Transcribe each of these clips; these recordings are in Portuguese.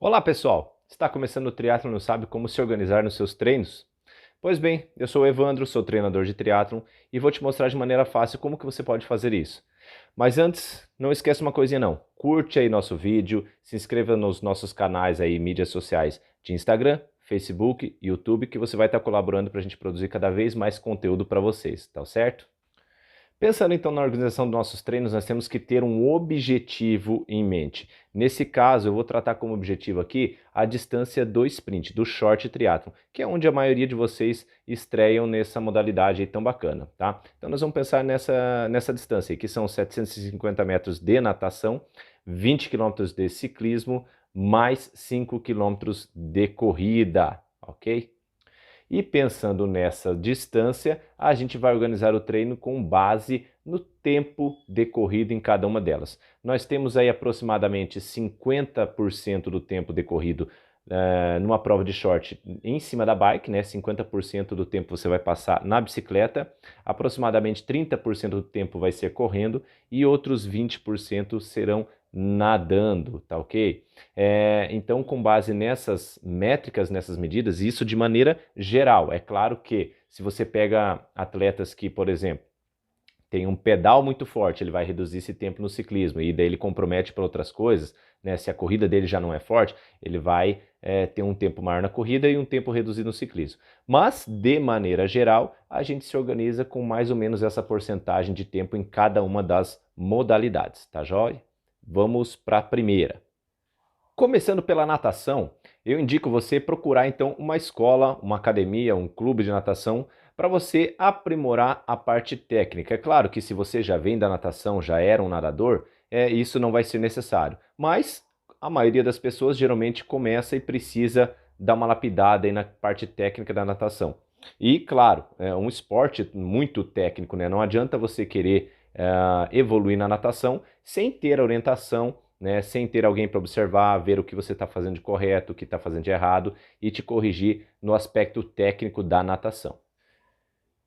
Olá pessoal, está começando o triatlo e não sabe como se organizar nos seus treinos? Pois bem, eu sou o Evandro, sou treinador de triatlon e vou te mostrar de maneira fácil como que você pode fazer isso. Mas antes, não esqueça uma coisinha não, curte aí nosso vídeo, se inscreva nos nossos canais aí, mídias sociais de Instagram, Facebook, YouTube, que você vai estar colaborando para a gente produzir cada vez mais conteúdo para vocês, tá certo? Pensando então na organização dos nossos treinos, nós temos que ter um objetivo em mente. Nesse caso, eu vou tratar como objetivo aqui a distância do sprint, do short triathlon, que é onde a maioria de vocês estreiam nessa modalidade aí tão bacana, tá? Então nós vamos pensar nessa distância aí, que são 750 metros de natação, 20 quilômetros de ciclismo, mais 5 quilômetros de corrida, ok? E pensando nessa distância, a gente vai organizar o treino com base no tempo decorrido em cada uma delas. Nós temos aí aproximadamente 50% do tempo decorrido numa prova de short em cima da bike, né? 50% do tempo você vai passar na bicicleta, aproximadamente 30% do tempo vai ser correndo e outros 20% serão nadando, tá ok? Então, com base nessas métricas, nessas medidas, isso de maneira geral. É claro que se você pega atletas que, por exemplo, tem um pedal muito forte, ele vai reduzir esse tempo no ciclismo e daí ele compromete para outras coisas, né? Se a corrida dele já não é forte, ele vai ter um tempo maior na corrida e um tempo reduzido no ciclismo. Mas, de maneira geral, a gente se organiza com mais ou menos essa porcentagem de tempo em cada uma das modalidades, tá joia? Vamos para a primeira. Começando pela natação, eu indico você procurar então uma escola, uma academia, um clube de natação para você aprimorar a parte técnica. É claro que se você já vem da natação, já era um nadador, isso não vai ser necessário. Mas a maioria das pessoas geralmente começa e precisa dar uma lapidada aí na parte técnica da natação. E claro, é um esporte muito técnico, né? Não adianta você querer evoluir na natação sem ter a orientação, né, sem ter alguém para observar, ver o que você está fazendo de correto, o que está fazendo de errado e te corrigir no aspecto técnico da natação.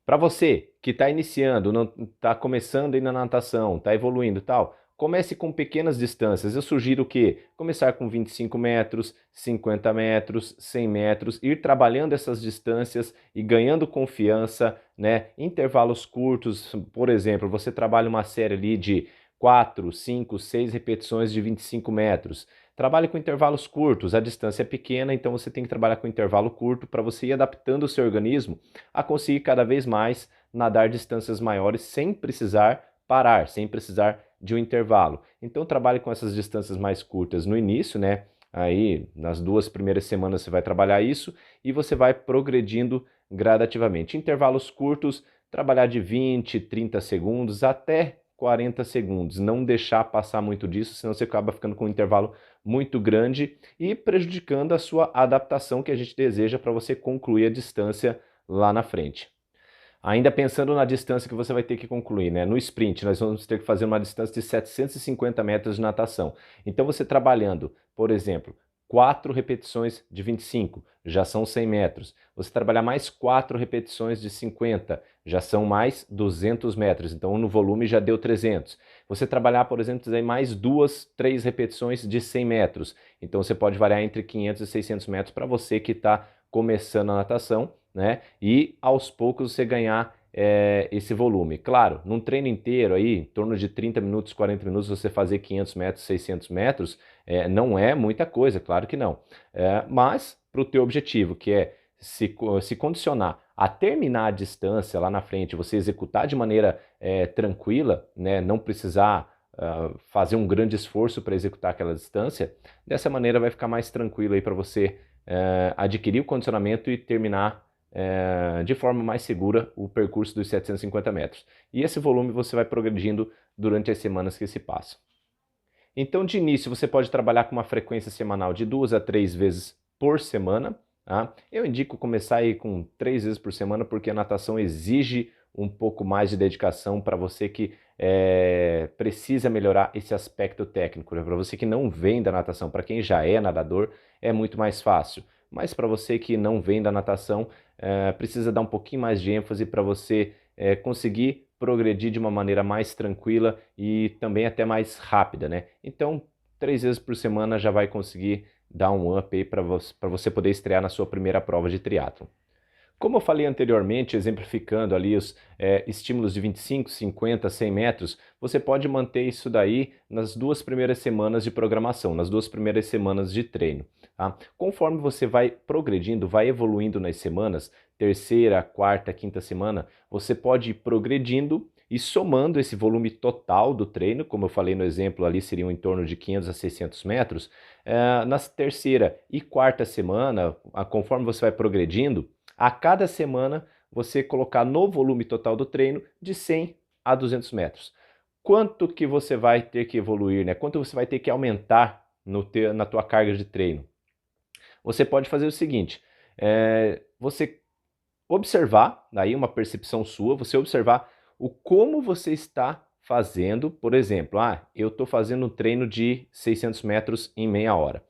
Para você que está iniciando, não está começando aí na natação, está evoluindo e tal, comece com pequenas distâncias. Eu sugiro que começar com 25 metros, 50 metros, 100 metros, ir trabalhando essas distâncias e ganhando confiança, né? Intervalos curtos, por exemplo, você trabalha uma série ali de 4, 5, 6 repetições de 25 metros. Trabalhe com intervalos curtos, a distância é pequena, então você tem que trabalhar com intervalo curto para você ir adaptando o seu organismo a conseguir cada vez mais nadar distâncias maiores sem precisar parar, sem precisar de um intervalo. Então trabalhe com essas distâncias mais curtas no início, né? Aí nas 2 primeiras semanas você vai trabalhar isso e você vai progredindo gradativamente. Intervalos curtos, trabalhar de 20, 30 segundos até 40 segundos. Não deixar passar muito disso, senão você acaba ficando com um intervalo muito grande e prejudicando a sua adaptação que a gente deseja para você concluir a distância lá na frente. Ainda pensando na distância que você vai ter que concluir, né? No sprint, nós vamos ter que fazer uma distância de 750 metros de natação. Então, você trabalhando, por exemplo, 4 repetições de 25, já são 100 metros. Você trabalhar mais 4 repetições de 50, já são mais 200 metros. Então, no volume já deu 300. Você trabalhar, por exemplo, mais 2, 3 repetições de 100 metros. Então, você pode variar entre 500 e 600 metros para você que está começando a natação, né? E aos poucos você ganhar esse volume. Claro, num treino inteiro aí, em torno de 30 minutos, 40 minutos, você fazer 500 metros, 600 metros, não é muita coisa, claro que não. Mas para o teu objetivo, que é se condicionar a terminar a distância lá na frente, você executar de maneira tranquila, né? Não precisar fazer um grande esforço para executar aquela distância, dessa maneira vai ficar mais tranquilo aí para você adquirir o condicionamento e terminar de forma mais segura o percurso dos 750 metros. E esse volume você vai progredindo durante as semanas que se passam. Então, de início, você pode trabalhar com uma frequência semanal de 2 a 3 vezes por semana. Tá? Eu indico começar aí com 3 vezes por semana, porque a natação exige um pouco mais de dedicação para você que precisa melhorar esse aspecto técnico. Né? Para você que não vem da natação, para quem já é nadador, é muito mais fácil. Mas para você que não vem da natação, precisa dar um pouquinho mais de ênfase para você conseguir progredir de uma maneira mais tranquila e também até mais rápida, né? Então, 3 vezes por semana já vai conseguir dar um up aí para você poder estrear na sua primeira prova de triatlon. Como eu falei anteriormente, exemplificando ali os estímulos de 25, 50, 100 metros, você pode manter isso daí nas 2 primeiras semanas de programação, nas 2 primeiras semanas de treino. Tá? Conforme você vai progredindo, vai evoluindo nas semanas, terceira, quarta, quinta semana, você pode ir progredindo e somando esse volume total do treino, como eu falei no exemplo ali, seriam em torno de 500 a 600 metros, na terceira e quarta semana, conforme você vai progredindo, a cada semana você colocar no volume total do treino de 100 a 200 metros. Quanto que você vai ter que evoluir, né? Quanto você vai ter que aumentar na tua carga de treino? Você pode fazer o seguinte, você observar, daí uma percepção sua, você observar o como você está fazendo, por exemplo, eu estou fazendo um treino de 600 metros em meia hora.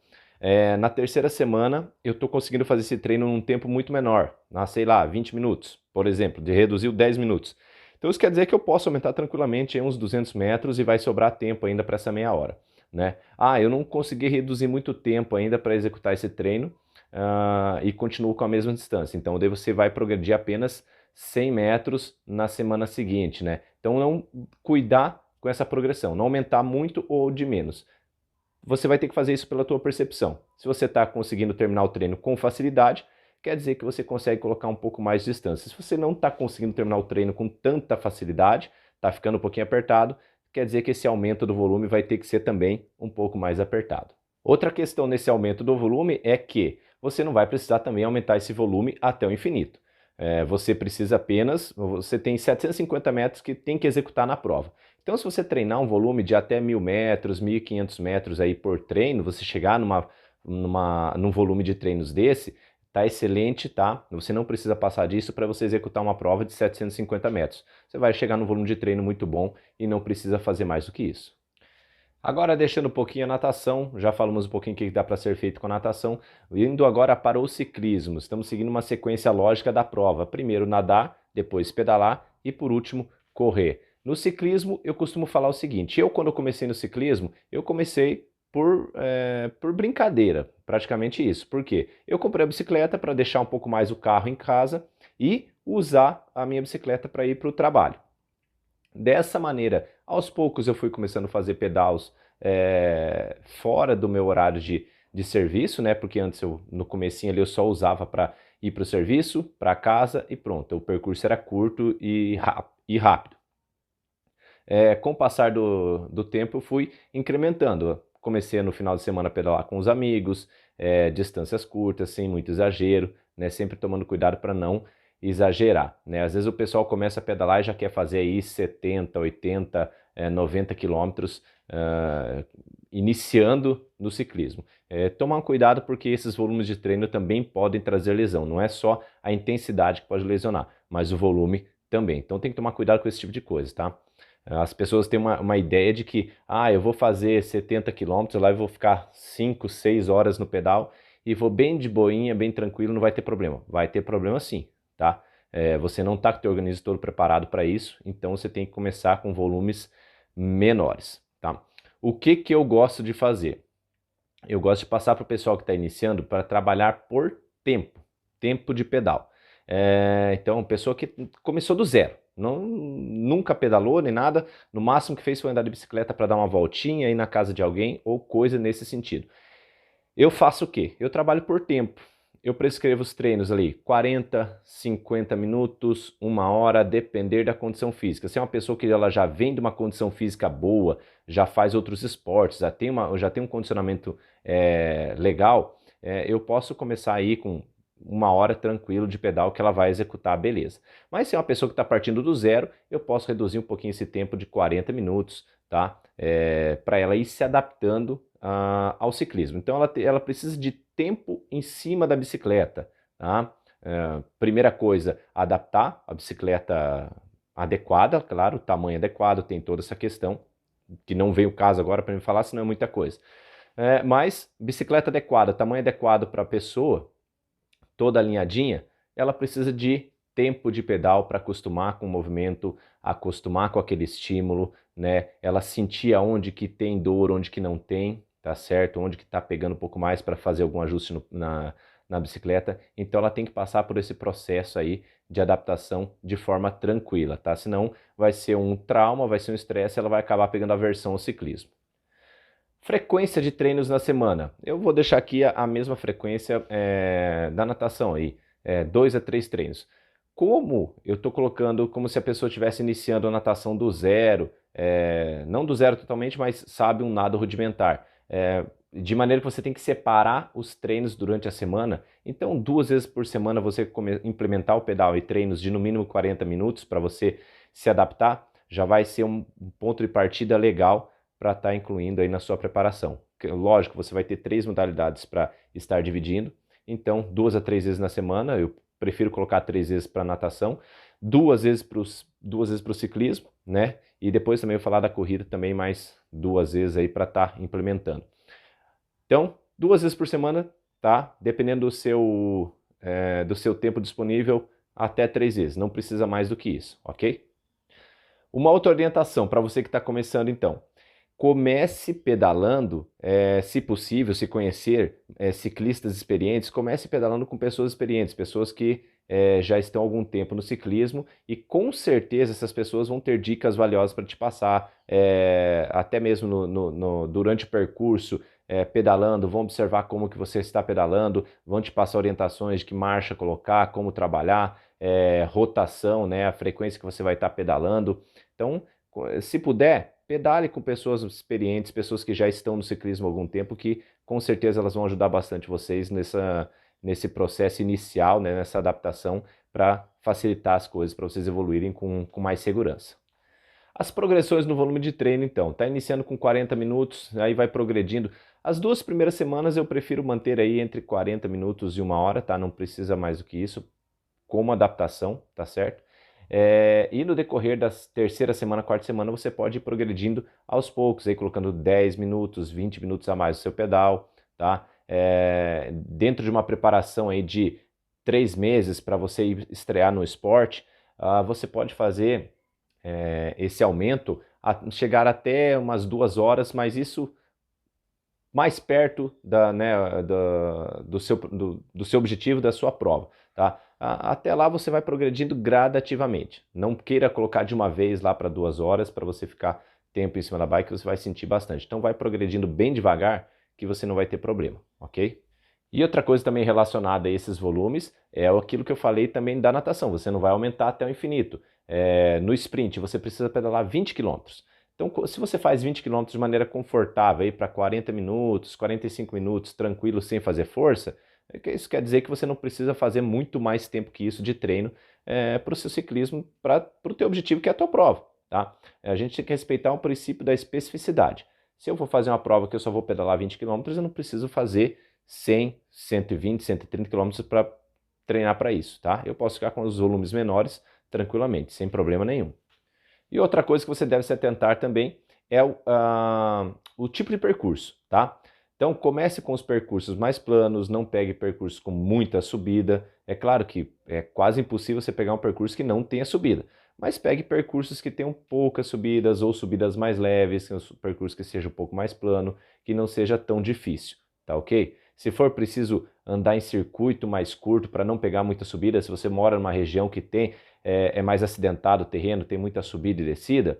Na terceira semana, eu estou conseguindo fazer esse treino num tempo muito menor, sei lá, 20 minutos, por exemplo, de reduziu 10 minutos. Então isso quer dizer que eu posso aumentar tranquilamente uns 200 metros e vai sobrar tempo ainda para essa meia hora, né? Eu não consegui reduzir muito tempo ainda para executar esse treino e continuo com a mesma distância. Então daí você vai progredir apenas 100 metros na semana seguinte, né? Então não cuidar com essa progressão, não aumentar muito ou de menos. Você vai ter que fazer isso pela tua percepção. Se você está conseguindo terminar o treino com facilidade, quer dizer que você consegue colocar um pouco mais de distância. Se você não está conseguindo terminar o treino com tanta facilidade, está ficando um pouquinho apertado, quer dizer que esse aumento do volume vai ter que ser também um pouco mais apertado. Outra questão nesse aumento do volume é que você não vai precisar também aumentar esse volume até o infinito. Você precisa apenas, você tem 750 metros que tem que executar na prova. Então se você treinar um volume de até 1.000 metros, 1.500 metros aí por treino, você chegar num volume de treinos desse, tá excelente, tá? Você não precisa passar disso para você executar uma prova de 750 metros. Você vai chegar num volume de treino muito bom e não precisa fazer mais do que isso. Agora, deixando um pouquinho a natação, já falamos um pouquinho o que dá para ser feito com a natação, indo agora para o ciclismo. Estamos seguindo uma sequência lógica da prova. Primeiro nadar, depois pedalar e por último correr. No ciclismo, eu costumo falar o seguinte, quando eu comecei no ciclismo, eu comecei por brincadeira, praticamente isso. Por quê? Eu comprei a bicicleta para deixar um pouco mais o carro em casa e usar a minha bicicleta para ir para o trabalho. Dessa maneira, aos poucos eu fui começando a fazer pedalos fora do meu horário de serviço, né? Porque antes no comecinho ali eu só usava para ir para o serviço, para casa e pronto. O percurso era curto e rápido. Com o passar do tempo eu fui incrementando. Comecei no final de semana a pedalar com os amigos, distâncias curtas, sem muito exagero, né? Sempre tomando cuidado para não exagerar, né? Às vezes o pessoal começa a pedalar e já quer fazer aí 70, 80, 90 quilômetros iniciando no ciclismo. Tomar um cuidado porque esses volumes de treino também podem trazer lesão. Não é só a intensidade que pode lesionar, mas o volume também. Então tem que tomar cuidado com esse tipo de coisa, tá? As pessoas têm uma ideia de que eu vou fazer 70 quilômetros lá e vou ficar 5, 6 horas no pedal e vou bem de boinha, bem tranquilo, não vai ter problema. Vai ter problema sim, tá? Você não está com o teu organismo todo preparado para isso, então você tem que começar com volumes menores, tá? O que eu gosto de fazer? Eu gosto de passar para o pessoal que está iniciando para trabalhar por tempo de pedal. Então, pessoa que começou do zero, nunca pedalou nem nada, no máximo que fez foi andar de bicicleta para dar uma voltinha, ir na casa de alguém ou coisa nesse sentido. Eu faço o quê? Eu trabalho por tempo. Eu prescrevo os treinos ali, 40, 50 minutos, 1 hora, a depender da condição física. Se é uma pessoa que ela já vem de uma condição física boa, já faz outros esportes, já tem um condicionamento legal, eu posso começar aí com 1 hora tranquilo de pedal que ela vai executar, beleza. Mas se é uma pessoa que está partindo do zero, eu posso reduzir um pouquinho esse tempo de 40 minutos, tá? Para ela ir se adaptando ao ciclismo. Então ela precisa de tempo em cima da bicicleta, tá? Primeira coisa, adaptar a bicicleta adequada, claro, o tamanho adequado, tem toda essa questão, que não veio o caso agora para me falar, senão é muita coisa. Mas bicicleta adequada, tamanho adequado para a pessoa, toda alinhadinha, ela precisa de tempo de pedal para acostumar com o movimento, acostumar com aquele estímulo, né? Ela sentir aonde que tem dor, onde que não tem, tá certo? Onde que tá pegando um pouco mais para fazer algum ajuste na bicicleta. Então ela tem que passar por esse processo aí de adaptação de forma tranquila, tá? Senão vai ser um trauma, vai ser um estresse, ela vai acabar pegando aversão ao ciclismo. Frequência de treinos na semana. Eu vou deixar aqui a mesma frequência da natação aí, 2 a 3 treinos. Como eu estou colocando como se a pessoa estivesse iniciando a natação do zero, não do zero totalmente, mas sabe um nado rudimentar. De maneira que você tem que separar os treinos durante a semana. Então, 2 vezes por semana você implementar o pedal e treinos de no mínimo 40 minutos para você se adaptar, já vai ser um ponto de partida legal para estar incluindo aí na sua preparação. Lógico, você vai ter 3 modalidades para estar dividindo, então 2 a 3 vezes na semana, eu prefiro colocar 3 vezes para natação, 2 vezes para o ciclismo, né? E depois também eu vou falar da corrida também mais 2 vezes aí para estar implementando. Então, 2 vezes por semana, tá? Dependendo do seu tempo disponível, até 3 vezes, não precisa mais do que isso, ok? Uma outra orientação para você que está começando então. Comece pedalando, se possível, se conhecer ciclistas experientes, comece pedalando com pessoas experientes, pessoas que já estão há algum tempo no ciclismo e com certeza essas pessoas vão ter dicas valiosas para te passar, até mesmo durante o percurso, pedalando, vão observar como que você está pedalando, vão te passar orientações de que marcha colocar, como trabalhar, rotação, né, a frequência que você vai estar pedalando. Então, se puder, pedale com pessoas experientes, pessoas que já estão no ciclismo há algum tempo, que com certeza elas vão ajudar bastante vocês nesse processo inicial, né, nessa adaptação, para facilitar as coisas, para vocês evoluírem com mais segurança. As progressões no volume de treino, então, está iniciando com 40 minutos, aí vai progredindo. As 2 primeiras semanas eu prefiro manter aí entre 40 minutos e 1 hora, tá? Não precisa mais do que isso, como adaptação, tá certo? E no decorrer da terceira semana, quarta semana, você pode ir progredindo aos poucos, aí colocando 10 minutos, 20 minutos a mais no seu pedal, tá? Dentro de uma preparação aí de 3 meses para você estrear no esporte, você pode fazer esse aumento, chegar até umas 2 horas, mas isso mais perto do seu objetivo, da sua prova, tá? Até lá você vai progredindo gradativamente. Não queira colocar de uma vez lá para 2 horas para você ficar tempo em cima da bike, você vai sentir bastante. Então vai progredindo bem devagar que você não vai ter problema, ok? E outra coisa também relacionada a esses volumes é aquilo que eu falei também da natação. Você não vai aumentar até o infinito. No sprint você precisa pedalar 20 quilômetros. Então, se você faz 20 km de maneira confortável para 40 minutos, 45 minutos, tranquilo, sem fazer força, isso quer dizer que você não precisa fazer muito mais tempo que isso de treino para o seu ciclismo, para o teu objetivo, que é a tua prova. Tá? A gente tem que respeitar o princípio da especificidade. Se eu for fazer uma prova que eu só vou pedalar 20 km, eu não preciso fazer 100, 120, 130 km para treinar para isso. Tá? Eu posso ficar com os volumes menores tranquilamente, sem problema nenhum. E outra coisa que você deve se atentar também é o tipo de percurso, tá? Então comece com os percursos mais planos, não pegue percursos com muita subida. É claro que é quase impossível você pegar um percurso que não tenha subida, mas pegue percursos que tenham poucas subidas ou subidas mais leves, um percurso que seja um pouco mais plano, que não seja tão difícil, tá ok? Se for preciso andar em circuito mais curto para não pegar muita subida, se você mora numa região que é mais acidentado o terreno, tem muita subida e descida,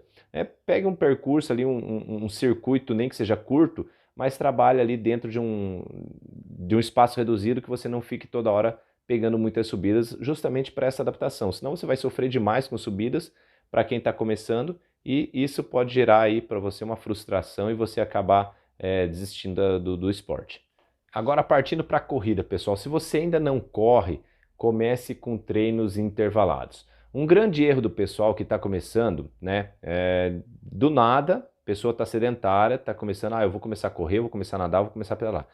pegue um percurso ali, um circuito, nem que seja curto, mas trabalhe ali dentro de um espaço reduzido que você não fique toda hora pegando muitas subidas, justamente para essa adaptação. Senão você vai sofrer demais com subidas para quem está começando e isso pode gerar aí para você uma frustração e você acabar desistindo do esporte. Agora partindo para a corrida, pessoal, se você ainda não corre, comece com treinos intervalados. Um grande erro do pessoal que está começando, né, do nada, a pessoa está sedentária, está começando, eu vou começar a correr, vou começar a nadar, vou começar a pedalar.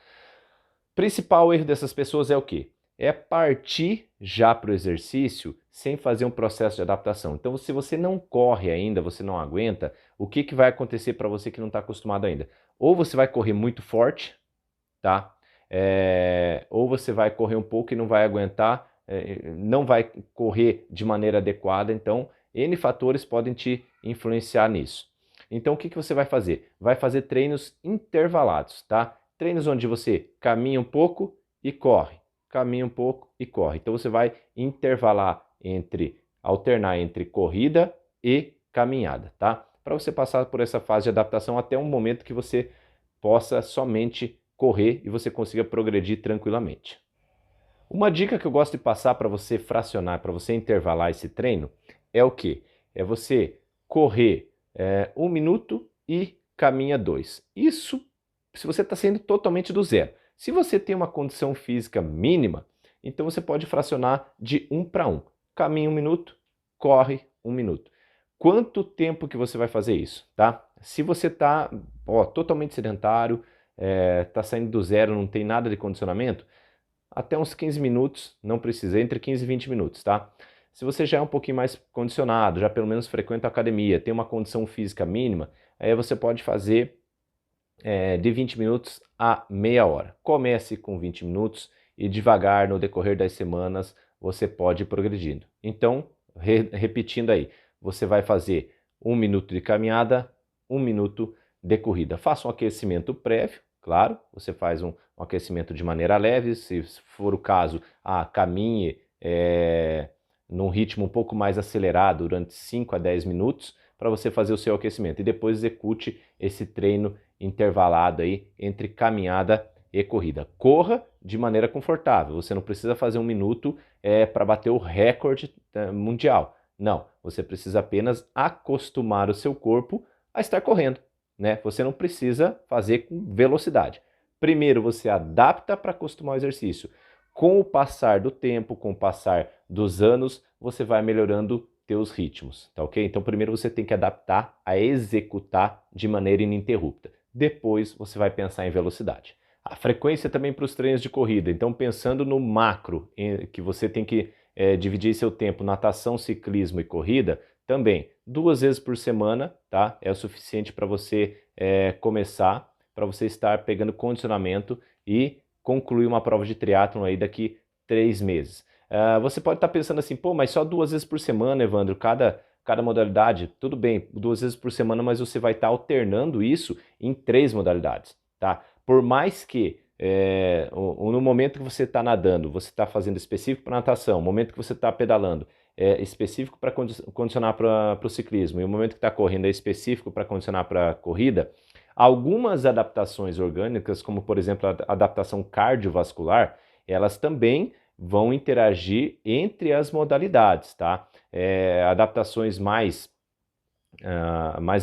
Principal erro dessas pessoas é o quê? É partir já para o exercício sem fazer um processo de adaptação. Então, se você não corre ainda, você não aguenta, o que vai acontecer para você que não está acostumado ainda? Ou você vai correr muito forte, tá? Ou você vai correr um pouco e não vai aguentar, não vai correr de maneira adequada, então N fatores podem te influenciar nisso. Então o que você vai fazer? Vai fazer treinos intervalados, tá? Treinos onde você caminha um pouco e corre, caminha um pouco e corre. Então você vai alternar entre corrida e caminhada, tá? Para você passar por essa fase de adaptação até um momento que você possa somente correr e você consiga progredir tranquilamente. Uma dica que eu gosto de passar para você fracionar, para você intervalar esse treino, é o quê? É você correr 1 minuto e caminha 2. Isso se você está saindo totalmente do zero. Se você tem uma condição física mínima, então você pode fracionar de 1 para 1. Caminha 1 minuto, corre 1 minuto. Quanto tempo que você vai fazer isso, tá? Se você está totalmente sedentário, está saindo do zero, não tem nada de condicionamento, até uns 15 minutos, não precisa, entre 15 e 20 minutos, tá? Se você já é um pouquinho mais condicionado, já pelo menos frequenta a academia, tem uma condição física mínima, aí você pode fazer de 20 minutos a meia hora. Comece com 20 minutos e devagar, no decorrer das semanas, você pode ir progredindo. Então, repetindo aí, você vai fazer 1 minuto de caminhada, 1 minuto de corrida. Faça um aquecimento prévio, claro, você faz um aquecimento de maneira leve, se for o caso, caminhe num ritmo um pouco mais acelerado durante 5 a 10 minutos para você fazer o seu aquecimento e depois execute esse treino intervalado aí entre caminhada e corrida. Corra de maneira confortável, você não precisa fazer 1 minuto para bater o recorde mundial. Não, você precisa apenas acostumar o seu corpo a estar correndo, né? Você não precisa fazer com velocidade. Primeiro você adapta para acostumar o exercício. Com o passar do tempo, com o passar dos anos, você vai melhorando teus ritmos, tá ok? Então primeiro você tem que adaptar a executar de maneira ininterrupta. Depois você vai pensar em velocidade. A frequência também para os treinos de corrida. Então pensando no macro, que você tem que dividir seu tempo, natação, ciclismo e corrida, também 2 vezes por semana, tá? É o suficiente para você começar, para você estar pegando condicionamento e concluir uma prova de triatlon aí daqui 3 meses. Você pode estar pensando assim, pô, mas só 2 vezes por semana, Evandro, cada modalidade, tudo bem, 2 vezes por semana, mas você vai estar alternando isso em 3 modalidades, tá? Por mais que no momento que você está nadando, você está fazendo específico para natação, no momento que você está pedalando, específico para condicionar para o ciclismo, e o momento que está correndo é específico para condicionar para a corrida, algumas adaptações orgânicas, como por exemplo a adaptação cardiovascular, elas também vão interagir entre as modalidades, tá? Adaptações mais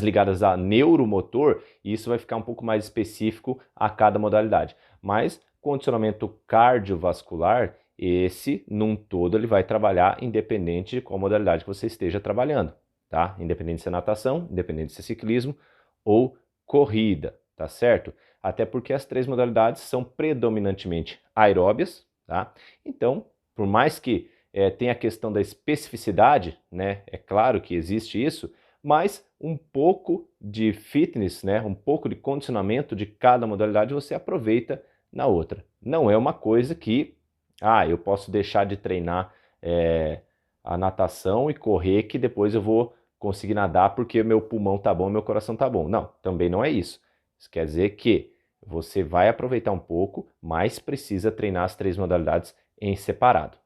ligadas a neuromotor, e isso vai ficar um pouco mais específico a cada modalidade. Mas condicionamento cardiovascular, esse num todo ele vai trabalhar independente de qual modalidade que você esteja trabalhando, tá? Independente se é natação, independente se é ciclismo ou corrida, tá certo? Até porque as 3 modalidades são predominantemente aeróbias, tá? Então, por mais que tenha a questão da especificidade, né? É claro que existe isso, mas um pouco de fitness, né? Um pouco de condicionamento de cada modalidade você aproveita na outra. Não é uma coisa que, eu posso deixar de treinar a natação e correr que depois eu vou conseguir nadar porque meu pulmão tá bom, meu coração tá bom. Não, também não é isso. Isso quer dizer que você vai aproveitar um pouco, mas precisa treinar as 3 modalidades em separado.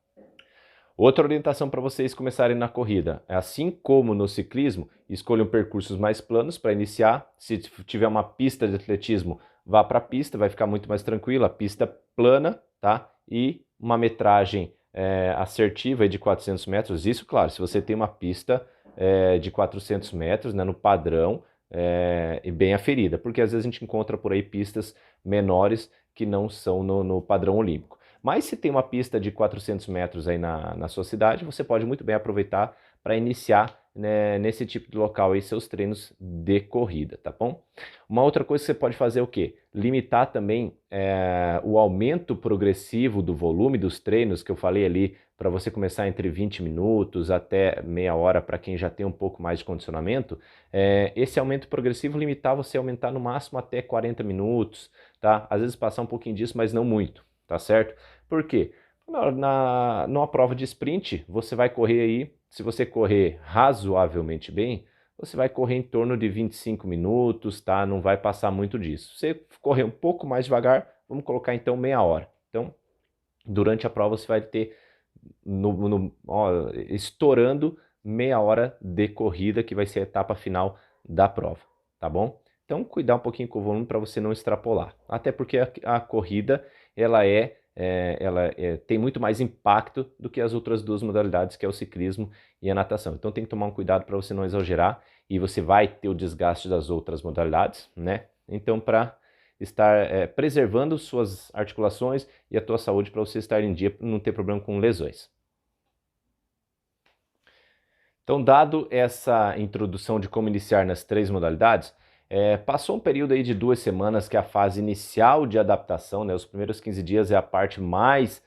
Outra orientação para vocês começarem na corrida, assim como no ciclismo, escolham percursos mais planos para iniciar. Se tiver uma pista de atletismo, vá para a pista, vai ficar muito mais tranquila, pista plana, tá? E uma metragem assertiva de 400 metros, isso claro, se você tem uma pista de 400 metros, né, no padrão, e bem aferida, porque às vezes a gente encontra por aí pistas menores que não são no padrão olímpico. Mas se tem uma pista de 400 metros aí na sua cidade, você pode muito bem aproveitar para iniciar, né, nesse tipo de local aí seus treinos de corrida, tá bom? Uma outra coisa que você pode fazer é o quê? Limitar também o aumento progressivo do volume dos treinos que eu falei ali, para você começar entre 20 minutos até meia hora para quem já tem um pouco mais de condicionamento. Esse aumento progressivo limitar você a aumentar no máximo até 40 minutos, tá? Às vezes passar um pouquinho disso, mas não muito. Tá certo? Por quê? Numa prova de sprint, você vai correr aí, se você correr razoavelmente bem, você vai correr em torno de 25 minutos, tá? Não vai passar muito disso. Se você correr um pouco mais devagar, vamos colocar então meia hora. Então, durante a prova você vai ter estourando meia hora de corrida, que vai ser a etapa final da prova, tá bom? Então, cuidar um pouquinho com o volume para você não extrapolar. Até porque a corrida, tem muito mais impacto do que as outras duas modalidades, que é o ciclismo e a natação. Então, tem que tomar um cuidado para você não exagerar e você vai ter o desgaste das outras modalidades, né? Então, para estar preservando suas articulações e a tua saúde para você estar em dia, não ter problema com lesões. Então, dado essa introdução de como iniciar nas três modalidades, passou um período aí de 2 semanas, que é a fase inicial de adaptação, né? Os primeiros 15 dias é a parte mais,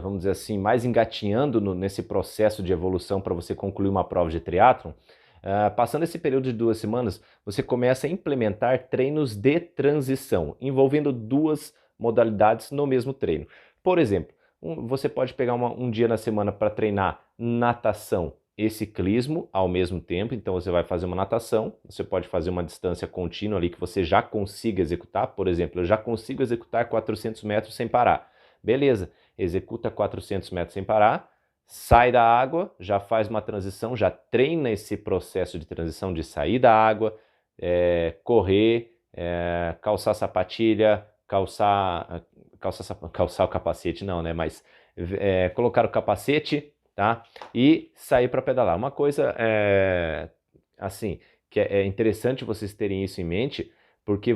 vamos dizer assim, mais engatinhando nesse processo de evolução para você concluir uma prova de triatlon. Passando esse período de 2 semanas, você começa a implementar treinos de transição, envolvendo duas modalidades no mesmo treino. Por exemplo, você pode pegar um dia na semana para treinar natação e ciclismo ao mesmo tempo. Então você vai fazer uma natação, você pode fazer uma distância contínua ali que você já consiga executar. Por exemplo, eu já consigo executar 400 metros sem parar. Beleza, executa 400 metros sem parar, sai da água, já faz uma transição, já treina esse processo de transição de sair da água, correr, calçar sapatilha, calçar o capacete não, né? Mas colocar o capacete, tá? E sair para pedalar. Uma coisa assim, que é interessante vocês terem isso em mente, porque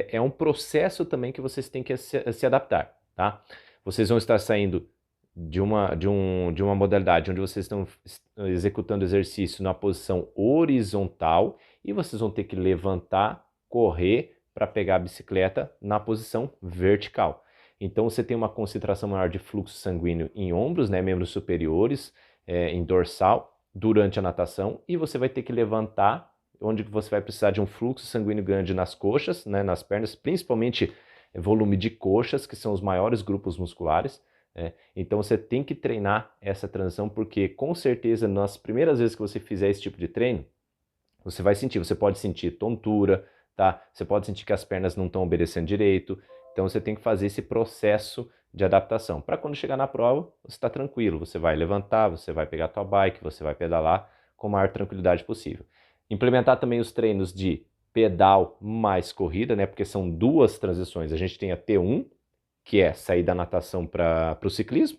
é um processo também que vocês têm que se adaptar, tá? Vocês vão estar saindo de uma modalidade onde vocês estão executando exercício na posição horizontal e vocês vão ter que levantar, correr para pegar a bicicleta na posição vertical. Então você tem uma concentração maior de fluxo sanguíneo em ombros, né, membros superiores, em dorsal, durante a natação, e você vai ter que levantar, onde você vai precisar de um fluxo sanguíneo grande nas coxas, né, nas pernas, principalmente volume de coxas, que são os maiores grupos musculares. Então você tem que treinar essa transição, porque com certeza nas primeiras vezes que você fizer esse tipo de treino, você vai sentir, você pode sentir tontura, tá? Você pode sentir que as pernas não estão obedecendo direito. Então você tem que fazer esse processo de adaptação. Para quando chegar na prova, você está tranquilo, você vai levantar, você vai pegar a tua bike, você vai pedalar com a maior tranquilidade possível. Implementar também os treinos de pedal mais corrida, né? Porque são duas transições. A gente tem a T1, que é sair da natação para o ciclismo,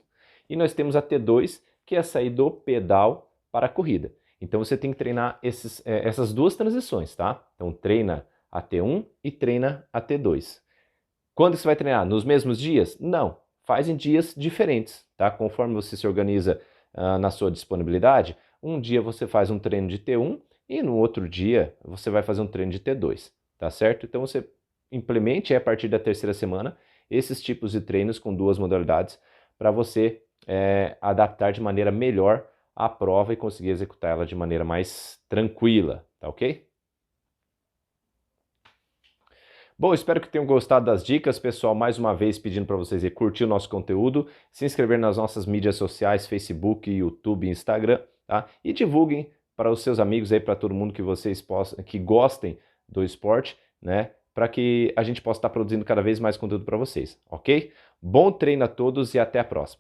e nós temos a T2, que é sair do pedal para a corrida. Então você tem que treinar essas duas transições, tá? Então treina a T1 e treina a T2. Quando você vai treinar? Nos mesmos dias? Não, faz em dias diferentes, tá? Conforme você se organiza na sua disponibilidade, um dia você faz um treino de T1 e no outro dia você vai fazer um treino de T2, tá certo? Então você implemente a partir da 3ª semana esses tipos de treinos com duas modalidades para você adaptar de maneira melhor a prova e conseguir executar ela de maneira mais tranquila, tá ok? Bom, espero que tenham gostado das dicas, pessoal. Mais uma vez pedindo para vocês curtir o nosso conteúdo, se inscrever nas nossas mídias sociais, Facebook, YouTube, Instagram, tá? E divulguem para os seus amigos aí, para todo mundo que gostem do esporte, né? Para que a gente possa estar produzindo cada vez mais conteúdo para vocês, ok? Bom treino a todos e até a próxima.